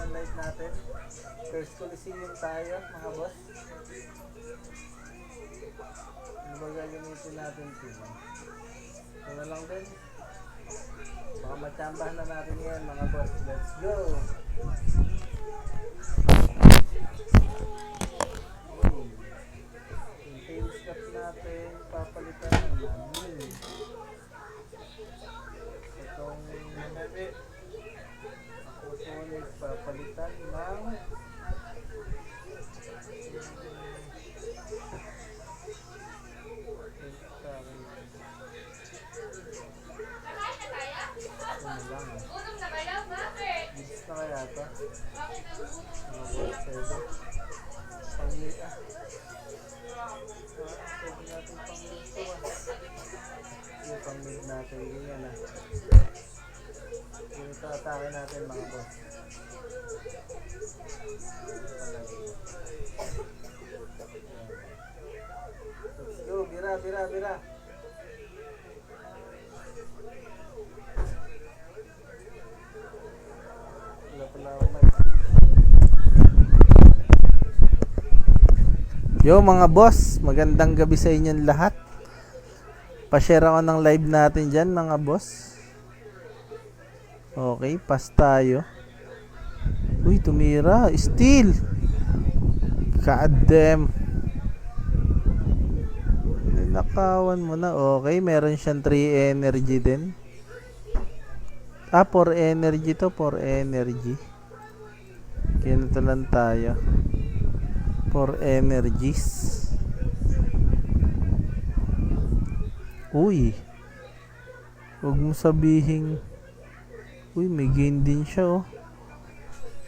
ng live natin. First Coliseum tayo, mga boss. Ano ba gagamitin natin ito? Ito na lang din. Baka matsambahan na natin yan, mga boss. Let's go! Yung tail strap natin, papalitan ng namin. Itong nangyari, ako sulit papalitan ng Gis na kaya ito? Panglit ah. Pwede natin panglit ito ah. Yung panglit natin ganyan ah. Yung ito atake natin mga boss. Let's go, bira, bira, bira. Yo mga boss, magandang gabi sa inyong lahat. Pa-share ako ng live natin dyan mga boss. Okay, pass tayo. Uy, tumira, steel. God damn. Nakawan mo na. Okay, meron siyang 3 energy din. 4 energy to, 4 energy. Ganito lang tayo. 4 energies. Uy. Huwag mo sabihin. Uy, may gain din siya oh.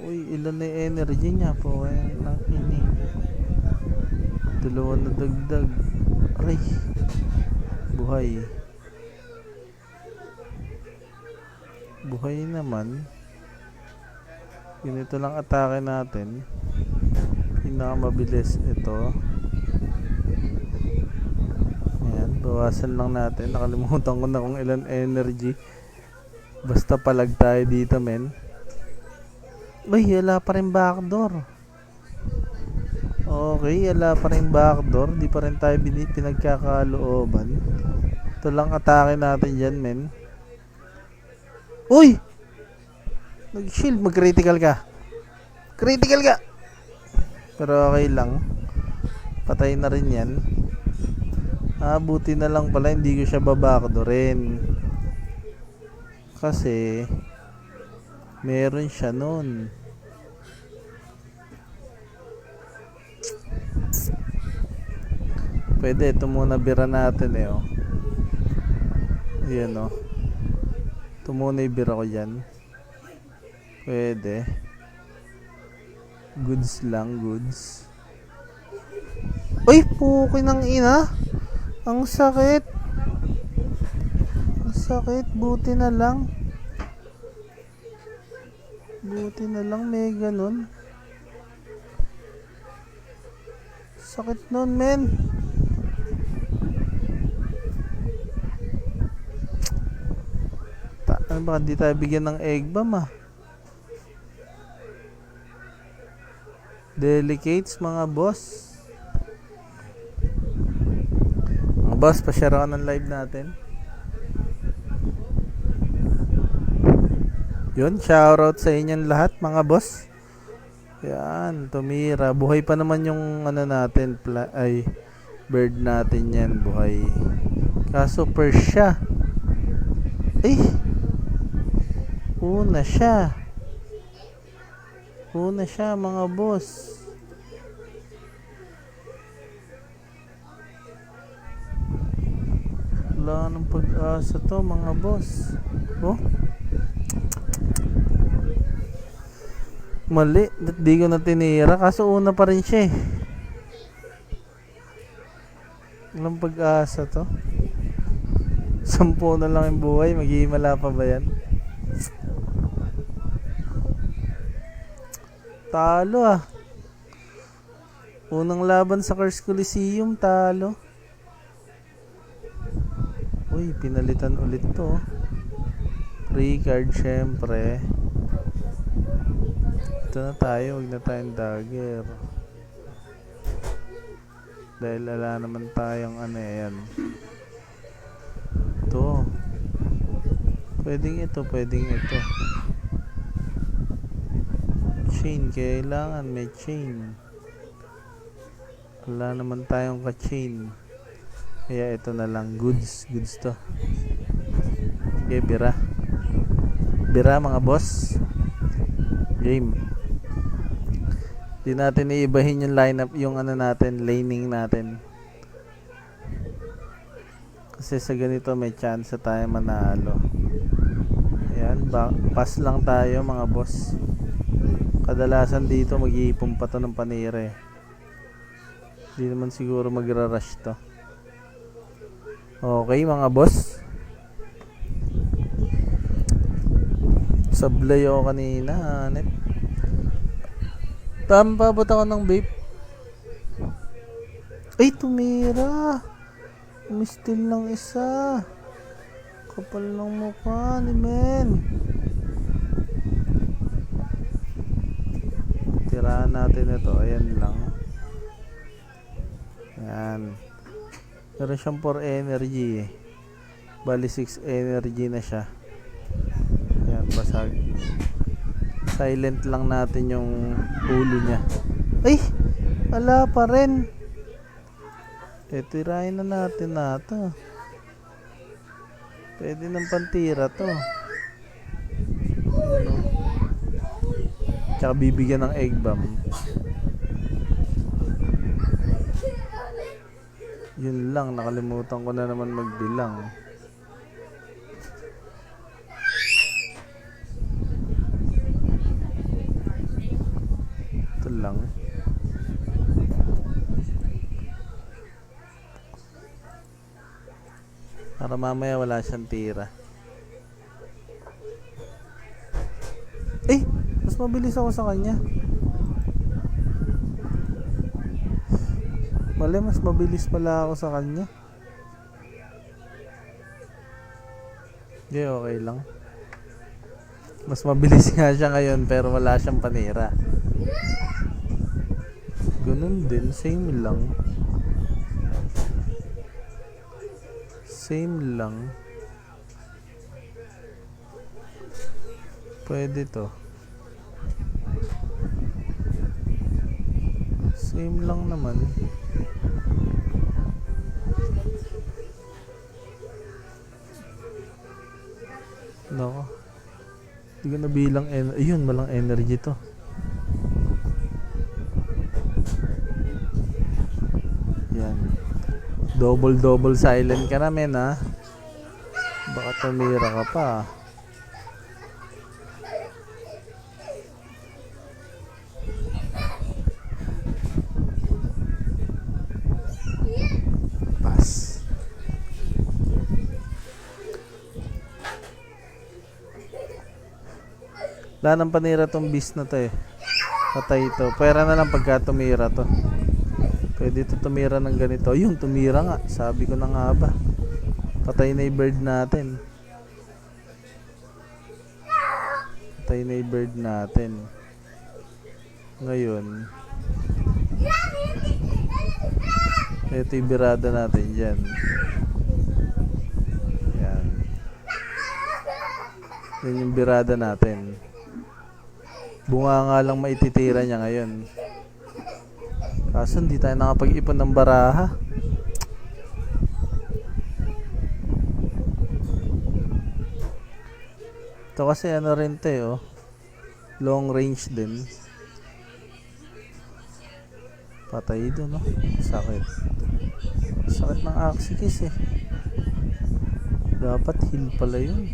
Uy, ilan na yung energy niya po. Nang ini. 2 na dagdag. Aray. Buhay. Buhay naman. Ganito lang atake natin. Pinakamabilis ito. Ayan, bawasan lang natin. Nakalimutan ko na kung ilan energy. Basta palag tayo dito men. Uy, wala pa rin backdoor. Okay, wala pa rin backdoor. Di pa rin tayo pinagkakalooban. Ito lang atake natin dyan men. Uy! Nag-shield, mag-critical ka. Critical ka! Pero okay lang. Patay na rin yan. Buti na lang pala hindi ko siya babakdorin. Kasi meron siya nun. Pwede, ito muna bira natin eh oh. Ayan oh. Ito muna ibira ko dyan. Pwede. Goods lang, goods. Uy, puki ng ina. Ang sakit. Ang sakit, buti na lang. Buti na lang may ganun. Sakit nun, men. Ano ba, di tayo bigyan ng egg bomb ah. Delicates mga boss. Mga boss, pa-share ako ng live natin. Yun, shoutout sa inyong lahat mga boss. Yan, tumira. Buhay pa naman yung ano natin, bird natin yan, buhay. Kaso per siya. Una siya. Una siya mga boss. Wala nang pag-asa to mga boss. Oh. Mali, di ko na tinira. Kaso una pa rin siya eh. Walang pag-asa to. 10 na lang yung buhay. Maghihimala pa ba yan? Talo ah. Unang laban sa Curse Coliseum, talo. Uy, pinalitan ulit to. Free card syempre. Dito na tayo, huwag na tayong dagger. Dahil ala naman tayong ano yan. Ito. Pwedeng ito. Chain, kailangan may chain. Wala naman tayong ka-chain. Kaya ito na lang, goods to. Okay, bira mga boss. Game. Di natin iibahin yung lineup, yung ano natin, laning natin. Kasi sa ganito may chance tayo manalo. Ayan, pass lang tayo mga boss. Kadalasan dito mag-iipon pa to ng panire. Di naman siguro magra-rush to. Okay mga boss. Sablay ako kanina, hanep. Pabot ako ng vape. Ay, tumira. Mistil ng isa. Kapal ng mukha ni men. Tirahan natin ito. Ayan lang. Ayan. Meron siyang 4 energy eh. Bali 6 energy na siya. Ayan, basag. Silent lang natin yung ulo niya. Ay! Wala pa rin. Tirahin na natin na ito. Pwede ng pantira to. Tsaka bibigyan ng egg bomb. Yun lang, nakalimutan ko na naman magbilang. Ito lang. Para mamaya wala siyang tira. Eh! Mas mabilis ako sa kanya. Mali, mas mabilis pala ako sa kanya. Okay lang. Mas mabilis nga siya ngayon pero wala siyang panira. Ganun din, same lang. Same lang. Pwede to. Same lang naman. Nako. Hindi ko nabilang ayun, walang energy to. Yan. Double silent ka namin ha. Baka tumira ka pa. Pass. Wala nang panira tong beast na to eh. Patay ito. Pwera na lang pagka tumira to. Pwede ito tumira ng ganito. Yun, tumira nga. Sabi ko na nga ba. Patay na yung bird natin. Patay na yung bird natin. Ngayon. Ito yung birada natin dyan. Yan. Yan yung birada natin. Bunga nga lang maititira niya ngayon. Kaso hindi tayo nakapag-ipon ng baraha. Ito kasi ano rin to eh, oh. Long range din. Patay doon, no? Sakit. Sakit ng Axikis eh. Dapat heal pala yun.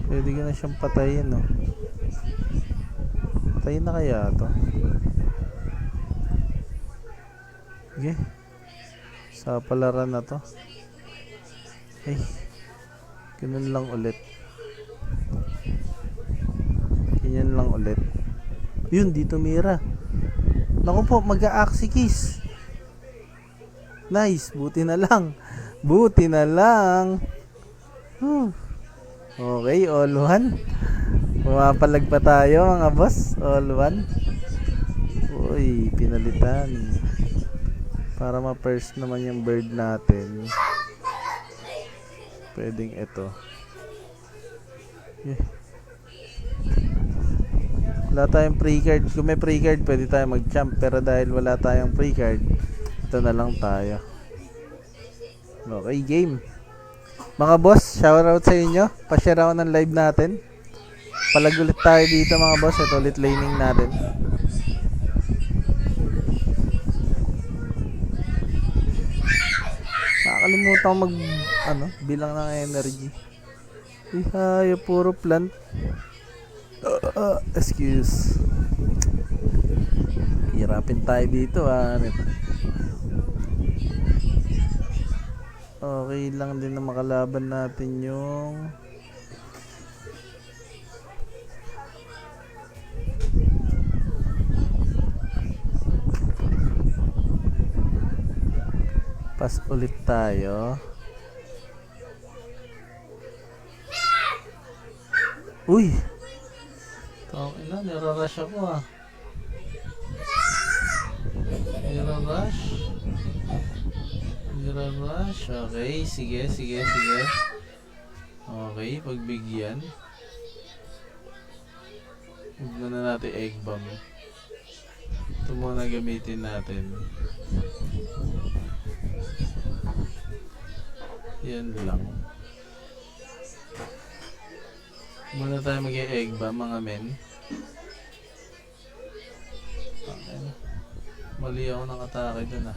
Pwede ka na siyang patayin, no? Patayin na kaya to? Okay. Sa palaran na to. Ay. Ganun lang ulit. Ganyan lang ulit. Yun, dito mira. Naku po, mag-a-Axikis. Nice, buti na lang. Buti na lang. Whew. Okay, all one. Pumapalag pa tayo mga boss. All one. Uy, pinalitan. Para ma-first naman yung bird natin. Pwedeng ito. Yeah. Wala tayong free card. Kung may free card, pwede tayo mag-champ. Pero dahil wala tayong free card, ito na lang tayo. Okay, game. Mga boss, shoutout sa inyo. Pa-share ako ng live natin. Palag ulit tayo dito mga boss. Ito ulit laning natin. Nakakalimutan ko bilang ng energy. Ay, puro plant. Excuse. Hirapin tayo dito Okay lang din na makalaban natin yung pass ulit tayo. Uy! Okay na, nirarush ako Nirarush. Okay, sige. Okay, pagbigyan. Huwag na natin egg bomb. Ito muna gamitin natin. Yan lang. Muna tayo mag-egg ba mga men? Okay. Mali ako ng atake dun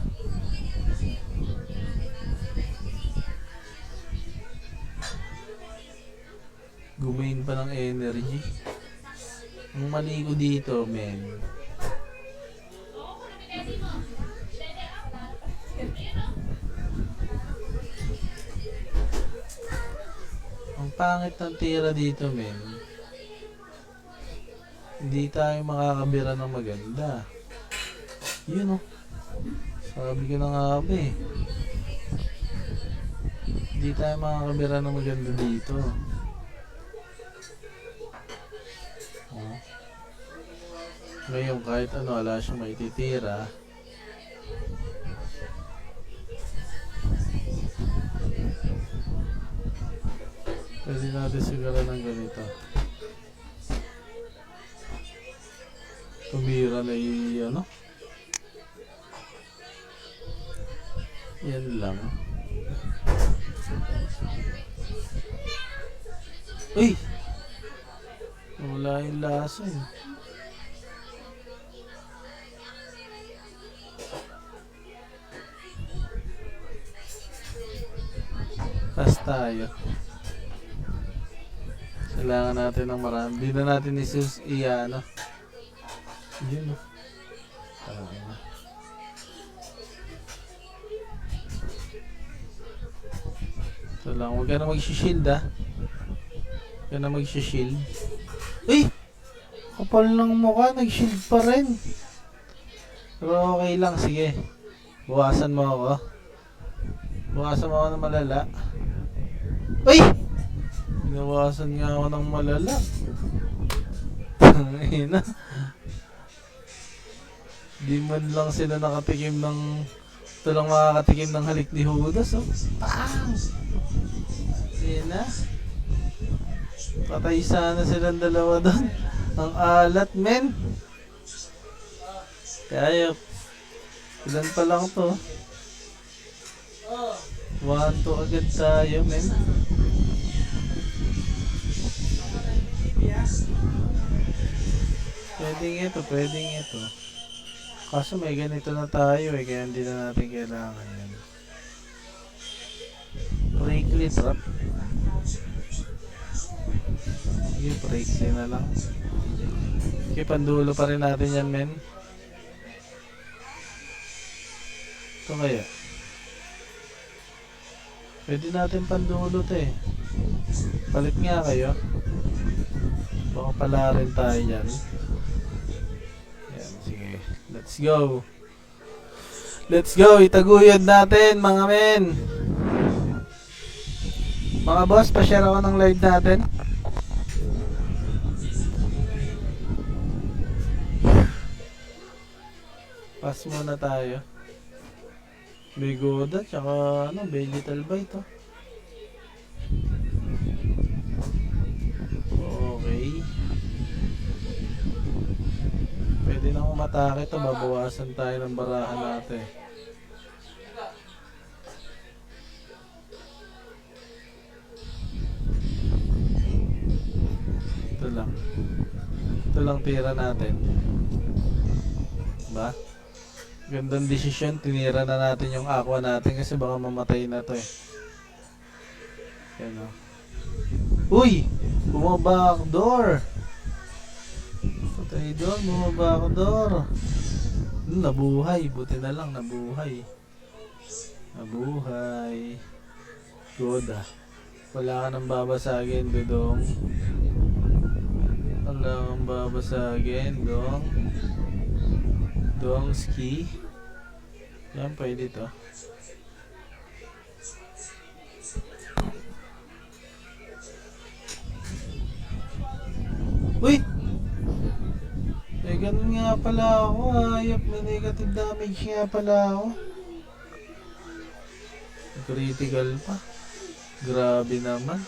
Gumain pa ng energy. Ang mali ko dito men. Ang pangit ng tira dito men. Hindi tayo makakabira ng maganda. Yun sabi ko na nga hindi tayo makakabira ng maganda dito. Ngayon kahit wala siyang maititira. Pwede natin siguro ng ganito. Tumira na yan lang. Uy! Wala yung laso Pass tayo. Kailangan natin ng marami. Hindi na natin Yun Ito lang. Huwag ka na mag-shield Huwag ka na mag-shield. Uy! Kapal ng mukha. Nag-shield pa rin. Pero okay lang. Sige. Buwasan mo ako ng malala. Uy! Binawasan nga ako ng malala. Ayun Di man lang sila nakatikim ng... Ito lang makakatikim ng halik ni Judas Pang! Ayun Patay sana silang dalawa doon. Ang alat men. Kaya ilan pa lang to. 1-2 agad tayo men. Pwedeng ito. Kaso may ganito na tayo kaya hindi na natin kailangan yan. Breakly trap. Sige, breakly na lang. Okay, pandulo pa rin natin yan men. Ito kaya. Pwede natin pandulo Palit nga kayo. Baka pala rin tayo dyan. Yan, sige. Let's go. Let's go. Itaguyod natin mga men. Mga boss, pa-share ako ng live natin. Pass muna tayo. Bigoda, tsaka ano, Bay Little Bite, oh. Okay. Pwede na umatake to, babawasan tayo ng barahan natin. Ito lang. Ito lang tira natin. Ba? Gandang desisyon, tinira na natin yung aqua natin kasi baka mamatay na to eh. Yan o. Uy! Bumabakdoor! Patay doon, bumabakdoor. Nabuhay, buti na lang, nabuhay. Nabuhay. Good ah. Wala ka nang babasagin, Dodong. Wala kang babasagin, Dong. Dong ski. Yan, pwede to. Uy! Eh, ganun nga pala ako. Ayop, may negative damage nga pala ako. Critical pa. Grabe naman.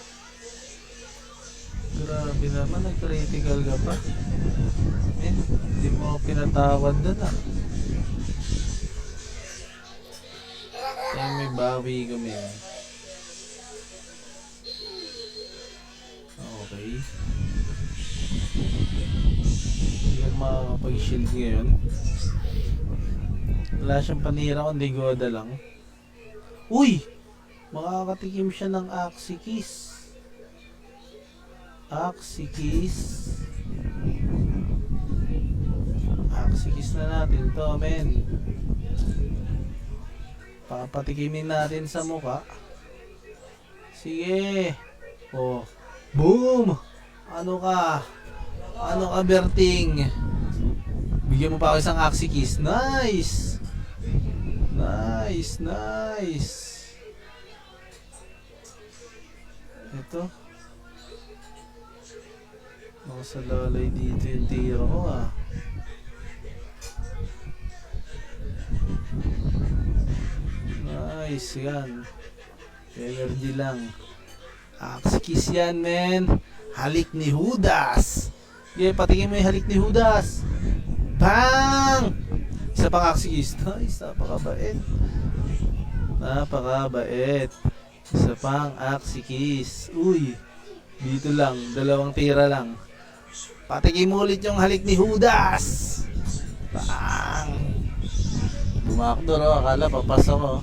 Grabe naman, nag-critical ka pa. Hindi mo ako pinatawad doon ah. Ay, may bawi kami. Okay. Hindi ka makakapag-shield ngayon. Wala siyang panira kundi goda lang. Uy! Makakatikim siya ng Axikis. Axikis. Axikis na natin to, men. Papatikimin natin sa mukha. Sige. Oh. Boom! Ano ka? Ano ka, Berting? Bigyan mo pa ako isang Axikis. Nice! Nice, nice. Ito. Nakasalalay dito yung tira ko ah. Nice yan. Energy lang. Axikis yan, men. Halik ni Judas. Okay, patingin mo yung halik ni Judas. Bang! Isa pang Axikis. Nice, napakabait. Napakabait. Isa pang Axikis. Uy, dito lang, dalawang tira lang. Patikim mo ulit yung halik ni Judas. Bang! Bumakdo ro, akala papasok ko.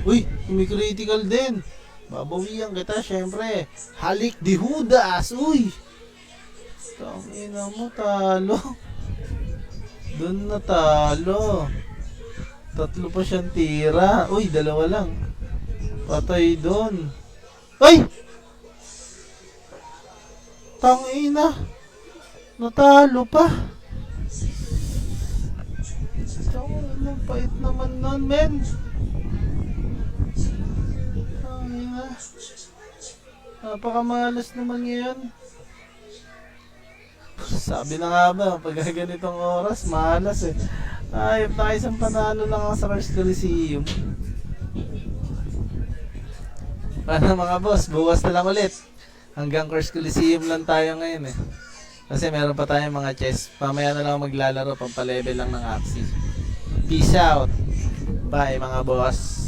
Uy, may critical din. Babawian kita, syempre. Halik ni Judas. Uy! Tangina mo, talo. Doon na talo. Tatlo pa siyang tira. Uy, dalawa lang. Patay doon. Ay! Tangina. Natalo pa. Tangina, pait naman nun, men. Tangina. Napakamalas naman ngayon. Sabi na nga ba, pag ganitong oras, malas eh. Ayop na isang panalo lang ako sa Cars Coliseum. Para mga boss, bukas na lang ulit. Hanggang Cars Coliseum lang tayo ngayon eh. Kasi meron pa tayong mga chess. Pamaya na lang maglalaro, pampalevel lang ng Axie. Peace out. Bye mga boss.